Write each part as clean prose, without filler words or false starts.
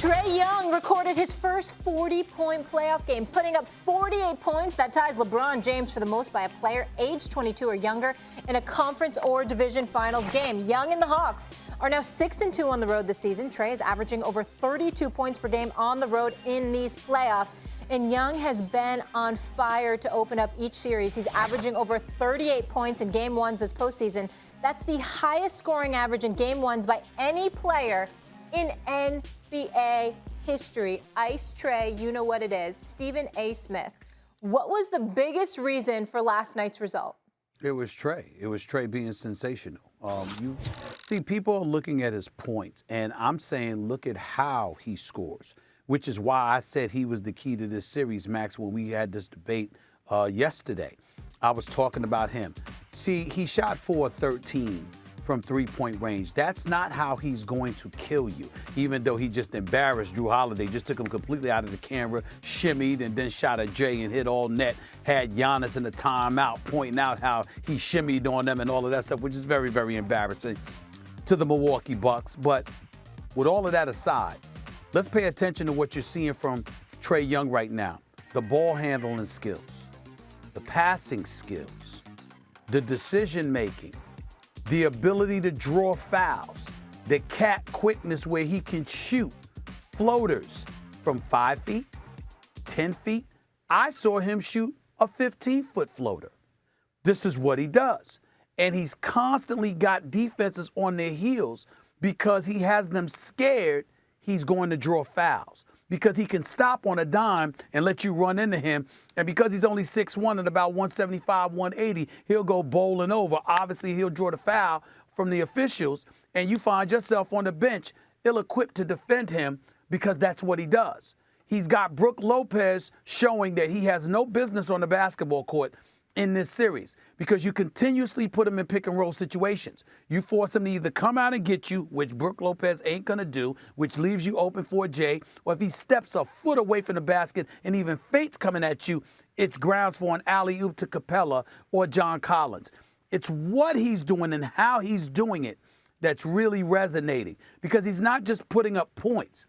Trae Young recorded his first 40-point playoff game, putting up 48 points. That ties LeBron James for the most by a player aged 22 or younger in a conference or division finals game. Young and the Hawks are now 6-2 on the road this season. Trae is averaging over 32 points per game on the road in these playoffs. And Young has been on fire to open up each series. He's averaging over 38 points in game ones this postseason. That's the highest scoring average in game ones by any player in NBA history. Ice Trae, you know what it is. Stephen A. Smith, what was the biggest reason for last night's result? It was Trae. It was Trae being sensational. You see, people are looking at his points, and I'm saying look at how he scores, which is why I said he was the key to this series, Max, when we had this debate yesterday. I was talking about him. See, he shot 4-13 from three-point range. That's not how he's going to kill you, even though he just embarrassed Drew Holiday, just took him completely out of the camera, shimmied, and then shot a J and hit all net, had Giannis in the timeout pointing out how he shimmied on them and all of that stuff, which is very, very embarrassing to the Milwaukee Bucks. But with all of that aside, let's pay attention to what you're seeing from Trae Young right now. The ball handling skills, the passing skills, the decision-making, the ability to draw fouls, the cat quickness where he can shoot floaters from 5 feet, 10 feet. I saw him shoot a 15-foot floater. This is what he does. And he's constantly got defenses on their heels because he has them scared he's going to draw fouls, because he can stop on a dime and let you run into him. And because he's only 6'1" and about 175, 180, he'll go bowling over. Obviously, he'll draw the foul from the officials, and you find yourself on the bench ill-equipped to defend him because that's what he does. He's got Brook Lopez showing that he has no business on the basketball court in this series because you continuously put him in pick-and-roll situations. You force him to either come out and get you, which Brook Lopez ain't going to do, which leaves you open for a J, or if he steps a foot away from the basket and even fates coming at you, it's grounds for an alley-oop to Capella or John Collins. It's what he's doing and how he's doing it that's really resonating, because he's not just putting up points.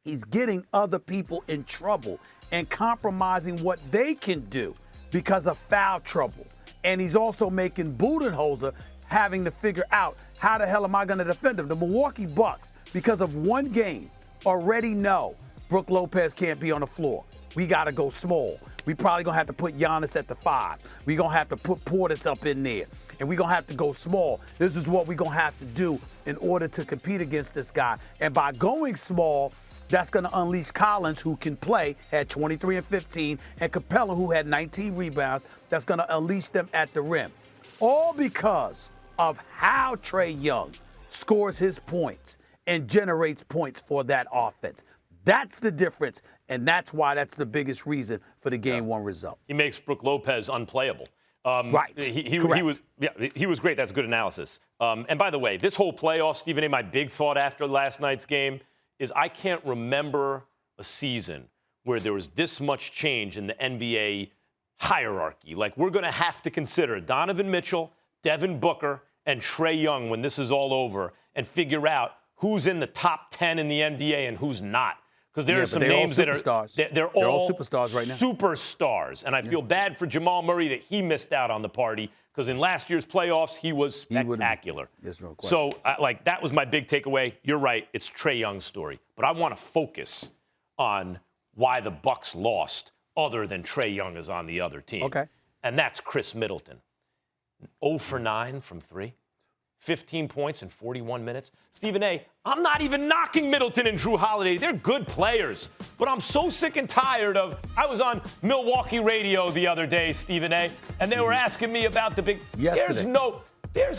He's getting other people in trouble and compromising what they can do because of foul trouble. And he's also making Budenholzer having to figure out how the hell am I going to defend him. The Milwaukee Bucks, because of one game, already know Brook Lopez can't be on the floor. We got to go small. We probably going to have to put Giannis at the 5. We're going to have to put Portis up in there. And we're going to have to go small. This is what we're going to have to do in order to compete against this guy. And by going small, that's going to unleash Collins, who can play, had 23 and 15, and Capella, who had 19 rebounds. That's going to unleash them at the rim. All because of how Trae Young scores his points and generates points for that offense. That's the difference, and that's why that's the biggest reason for the Game 1 result. He makes Brook Lopez unplayable. Right. He was great. That's good analysis. And by the way, this whole playoff, Stephen A., my big thought after last night's game is I can't remember a season where there was this much change in the NBA hierarchy. Like, we're going to have to consider Donovan Mitchell, Devin Booker, and Trae Young when this is all over and figure out who's in the top 10 in the NBA and who's not. Because there are some names that are they're all superstars right now. Superstars. And I feel bad for Jamal Murray that he missed out on the party, because in last year's playoffs, he was spectacular. There's no question. So, that was my big takeaway. You're right. It's Trae Young's story. But I want to focus on why the Bucks lost other than Trae Young is on the other team. Okay. And that's Chris Middleton. 0 for 9 from 3. 15 points in 41 minutes. Stephen A., I'm not even knocking Middleton and Drew Holiday. They're good players. But I'm so sick and tired of, I was on Milwaukee radio the other day, Stephen A., and they were asking me about the big, there's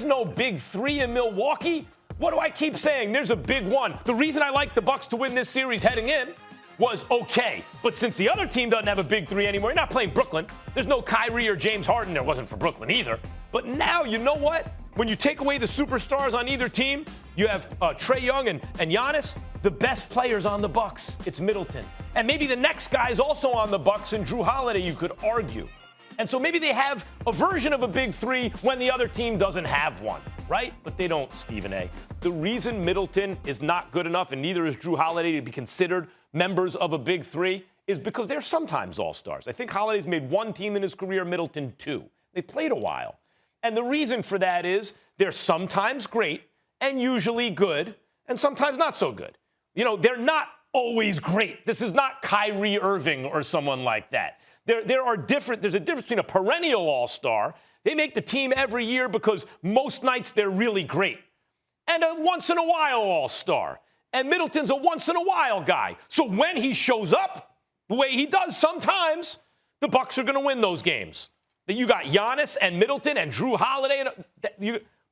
no big 3 in Milwaukee. What do I keep saying? There's a big one. The reason I like the Bucks to win this series heading in was okay. But since the other team doesn't have a big 3 anymore, you're not playing Brooklyn. There's no Kyrie or James Harden. There wasn't for Brooklyn either. But now, you know what? When you take away the superstars on either team, you have Trae Young and Giannis, the best players on the Bucks. It's Middleton. And maybe the next guy is also on the Bucks, and Drew Holiday, you could argue. And so maybe they have a version of a big 3 when the other team doesn't have one. right? But they don't, Stephen A. The reason Middleton is not good enough, and neither is Drew Holiday, to be considered members of a big three is because they're sometimes all-stars. I think Holiday's made one team in his career, Middleton two. They played a while. And the reason for that is they're sometimes great and usually good and sometimes not so good. You know, they're not always great. This is not Kyrie Irving or someone like that. There's a difference between a perennial all-star. They make the team every year because most nights they're really great. And a once-in-a-while all-star. And Middleton's a once-in-a-while guy. So when he shows up the way he does sometimes, the Bucks are going to win those games. That you got Giannis and Middleton and Drew Holiday,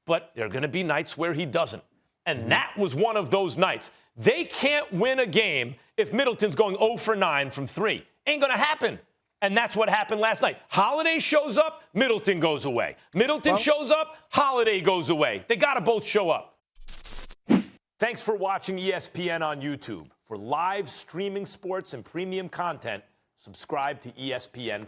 but there are going to be nights where he doesn't. And that was one of those nights. They can't win a game if Middleton's going 0 for 9 from 3. Ain't going to happen. And that's what happened last night. Holiday shows up, Middleton goes away. Middleton shows up, Holiday goes away. They got to both show up. Thanks for watching ESPN on YouTube. For live streaming sports and premium content, subscribe to ESPN+.